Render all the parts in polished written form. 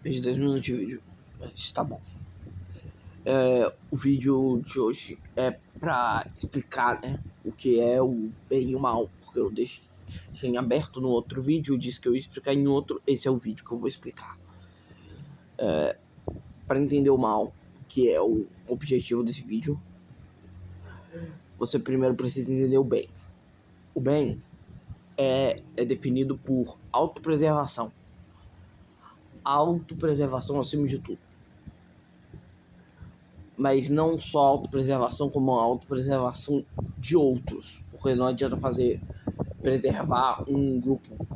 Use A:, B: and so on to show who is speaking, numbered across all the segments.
A: Veja 10 minutos de vídeo, mas tá bom. O vídeo de hoje é pra explicar, né, o que é o bem e o mal, porque eu deixei em aberto no outro vídeo, disse que eu ia explicar em outro, esse é o vídeo que eu vou explicar. Para entender o mal, que é o objetivo desse vídeo, você primeiro precisa entender o bem. O bem é definido por autopreservação. Autopreservação acima de tudo. Mas não só autopreservação, como a autopreservação de outros. Porque não adianta preservar um grupo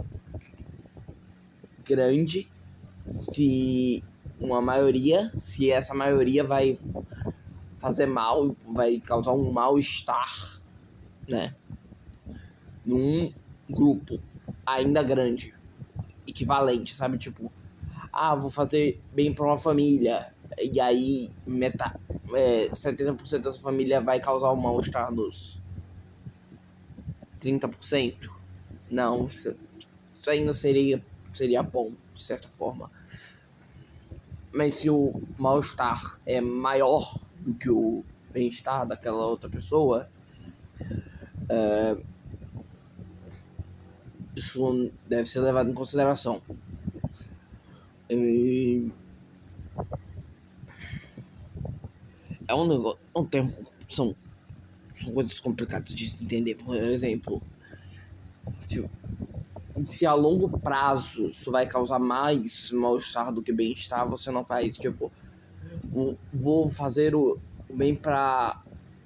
A: grande se essa maioria vai fazer mal, vai causar um mal-estar, né? Num grupo ainda grande, equivalente, sabe? Tipo, vou fazer bem pra uma família, e aí 70% dessa família vai causar um mal-estar dos 30%. Não, isso ainda seria bom, de certa forma. Mas se o mal-estar é maior do que o bem-estar daquela outra pessoa, isso deve ser levado em consideração. É um negócio, são coisas complicadas de se entender. Por exemplo, se a longo prazo isso vai causar mais mal-estar do que bem-estar, você não faz. Tipo, vou fazer o bem para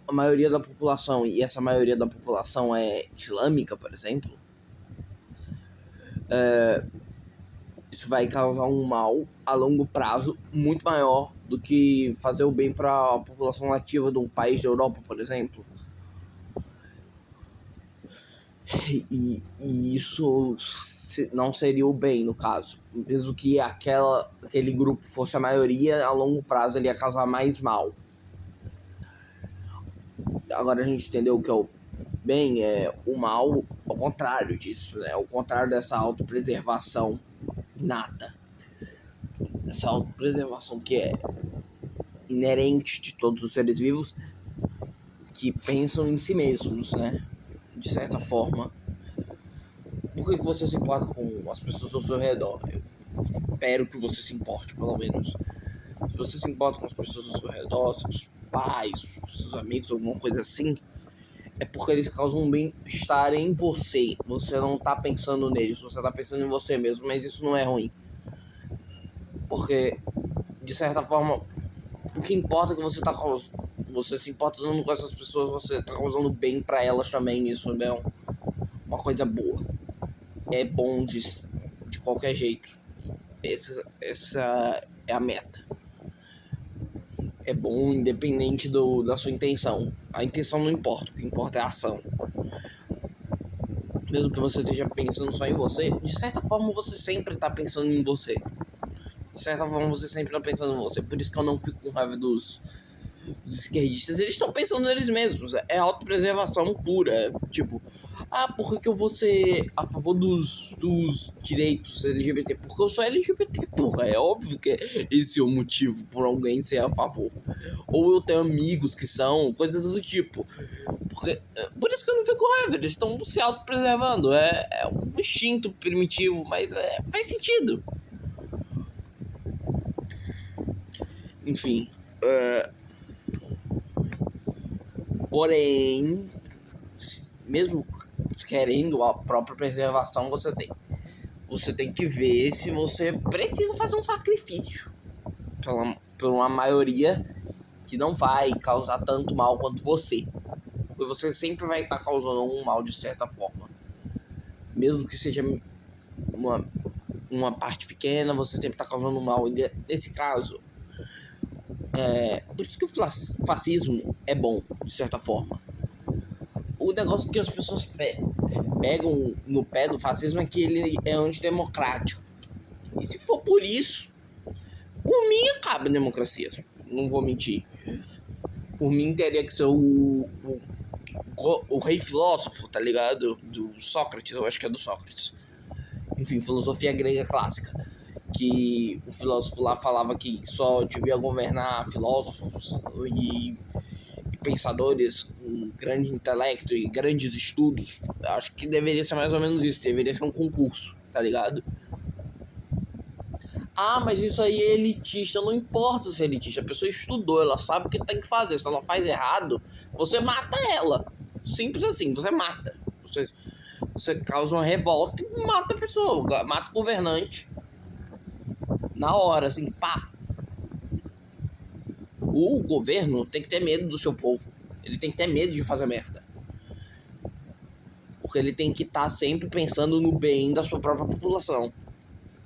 A: a maioria da população, e essa maioria da população é islâmica, por exemplo, isso vai causar um mal a longo prazo muito maior do que fazer o bem para a população nativa de um país da Europa, por exemplo. E isso não seria o bem, no caso. Mesmo que aquele grupo fosse a maioria, a longo prazo ele ia causar mais mal. Agora a gente entendeu o que é o bem, o mal ao contrário disso, né? Ao contrário dessa autopreservação inata. Essa autopreservação que é inerente de todos os seres vivos que pensam em si mesmos, né? De certa forma. Por que você se importa com as pessoas ao seu redor? Eu espero que você se importe, pelo menos. Se você se importa com as pessoas ao seu redor, seus pais, seus amigos, alguma coisa assim, é porque eles causam um bem-estar em você. Você não tá pensando neles, você tá pensando em você mesmo, mas isso não é ruim. Porque, de certa forma, o que importa é que você se importando com essas pessoas, você tá causando bem pra elas também. Isso é uma coisa boa. É bom de qualquer jeito. Essa é a meta. É bom independente da sua intenção. A intenção não importa, o que importa é a ação. Mesmo que você esteja pensando só em você, de certa forma você sempre tá pensando em você. De certa forma você sempre tá pensando em você. Por isso que eu não fico com raiva dos esquerdistas. Eles estão pensando neles mesmos. É autopreservação pura. Tipo, por que eu vou ser a favor dos direitos LGBT? Porque eu sou LGBT, porra. É óbvio que esse é o motivo por alguém ser a favor. Ou eu tenho amigos que são, coisas do tipo. Por isso que eu não fico com raiva. Eles estão se autopreservando. É um instinto primitivo, mas faz sentido. Enfim. Porém, mesmo querendo a própria preservação, você tem que ver se você precisa fazer um sacrifício por uma maioria que não vai causar tanto mal quanto você. Porque você sempre vai estar causando um mal de certa forma. Mesmo que seja uma parte pequena, você sempre está causando um mal. E nesse caso, por isso que o fascismo é bom, de certa forma. O negócio que as pessoas pegam no pé do fascismo é que ele é antidemocrático. E se for por isso, por mim acaba a democracia. Não vou mentir. Por mim teria que ser o rei filósofo, tá ligado? Do Sócrates, eu acho que é do Sócrates. Enfim, filosofia grega clássica. que o filósofo lá falava que só devia governar filósofos e pensadores com grande intelecto e grandes estudos. Acho que deveria ser mais ou menos isso, deveria ser um concurso, tá ligado? Ah, mas isso aí é elitista. Não importa se é elitista, a pessoa estudou, ela sabe o que tem que fazer. Se ela faz errado, você mata ela. Simples assim, você mata. Você causa uma revolta e mata a pessoa, mata o governante na hora, assim, pá. O governo tem que ter medo do seu povo. Ele tem que ter medo de fazer merda. Porque ele tem que estar sempre pensando no bem da sua própria população.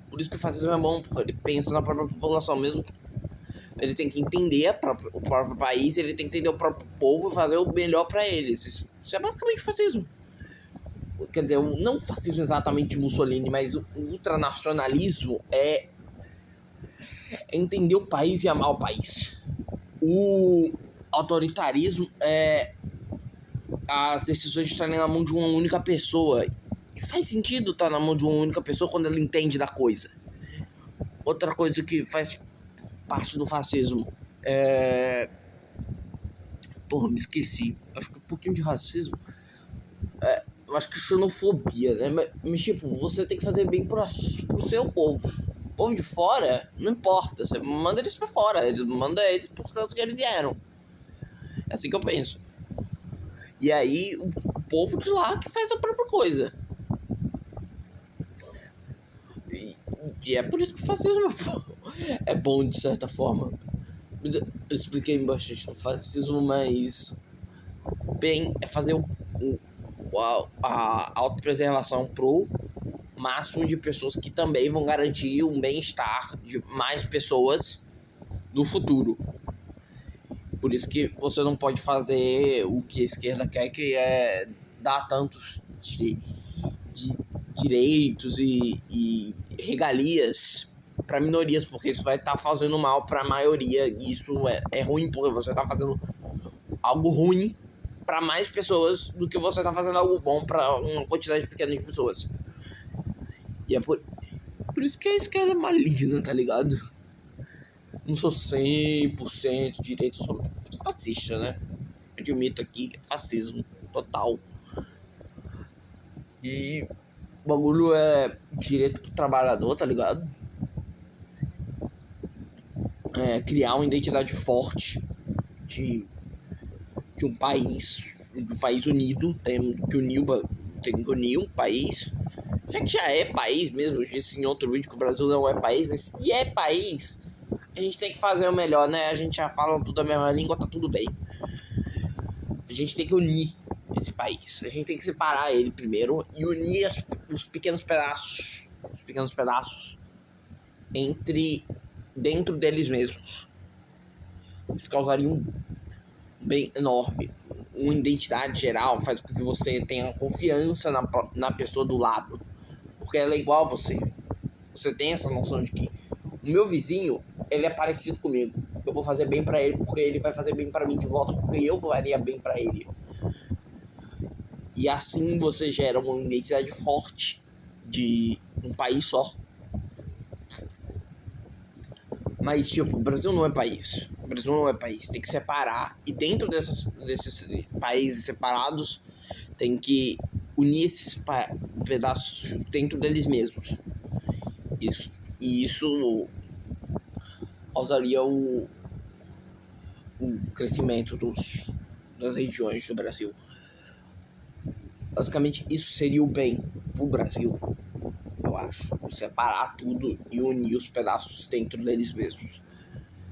A: Por isso que o fascismo é bom, porque ele pensa na própria população mesmo. Ele tem que entender o próprio país, ele tem que entender o próprio povo e fazer o melhor pra eles. Isso é basicamente fascismo. Quer dizer, não o fascismo exatamente de Mussolini, mas o ultranacionalismo é entender o país e amar o país. O autoritarismo é as decisões estarem na mão de uma única pessoa. E faz sentido estar na mão de uma única pessoa quando ela entende da coisa. Outra coisa que faz parte do fascismo é... Porra, me esqueci. Acho que um pouquinho de racismo. Eu acho que xenofobia, né? Mas tipo, você tem que fazer bem pro seu povo. O povo de fora, não importa. Você manda eles pra fora. Manda eles pros cantos que eles vieram. É assim que eu penso. E aí, o povo de lá que faz a própria coisa. E é por isso que o fascismo é bom, de certa forma. Eu expliquei bastante no fascismo, mas... Bem, é fazer a autopreservação pro máximo de pessoas que também vão garantir um bem-estar de mais pessoas no futuro. Por isso que você não pode fazer o que a esquerda quer, que é dar tantos direitos e regalias para minorias, porque isso vai estar fazendo mal para a maioria. E isso é ruim, porque você está fazendo algo ruim para mais pessoas do que você está fazendo algo bom para uma quantidade pequena de pessoas. E é por isso que a esquerda é maligna, tá ligado? Não sou 100% direito, sou fascista, né? Admito aqui que é fascismo total. E o bagulho é direito pro trabalhador, tá ligado? É criar uma identidade forte de um país unido. Tem que unir um país. Já é país mesmo. Eu disse em outro vídeo que o Brasil não é país, mas se é país, a gente tem que fazer o melhor, né? A gente já fala tudo a mesma língua, tá tudo bem. A gente tem que unir esse país. A gente tem que separar ele primeiro e unir os pequenos pedaços dentro deles mesmos. Isso causaria um bem enorme. Uma identidade geral faz com que você tenha confiança na pessoa do lado, porque ela é igual a você. Você tem essa noção de que o meu vizinho, ele é parecido comigo. Eu vou fazer bem pra ele, porque ele vai fazer bem pra mim de volta, porque eu faria bem pra ele. E assim você gera uma identidade forte de um país só. Mas, tipo, o Brasil não é país. O Brasil não é país. Tem que separar. E dentro desses países separados, tem que unir esses pedaços dentro deles mesmos. Isso causaria o crescimento das regiões do Brasil. Basicamente, isso seria o bem pro Brasil, eu acho. Separar tudo e unir os pedaços dentro deles mesmos.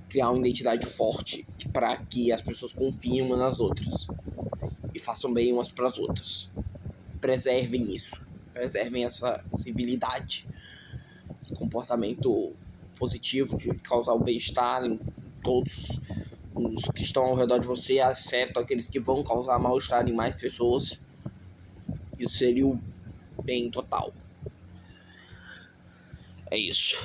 A: Criar uma identidade forte para que as pessoas confiem umas nas outras e façam bem umas para as outras. Preservem isso. Preservem essa civilidade, esse comportamento positivo de causar o bem-estar em todos os que estão ao redor de você, exceto aqueles que vão causar mal-estar em mais pessoas. Isso seria o bem total. É isso.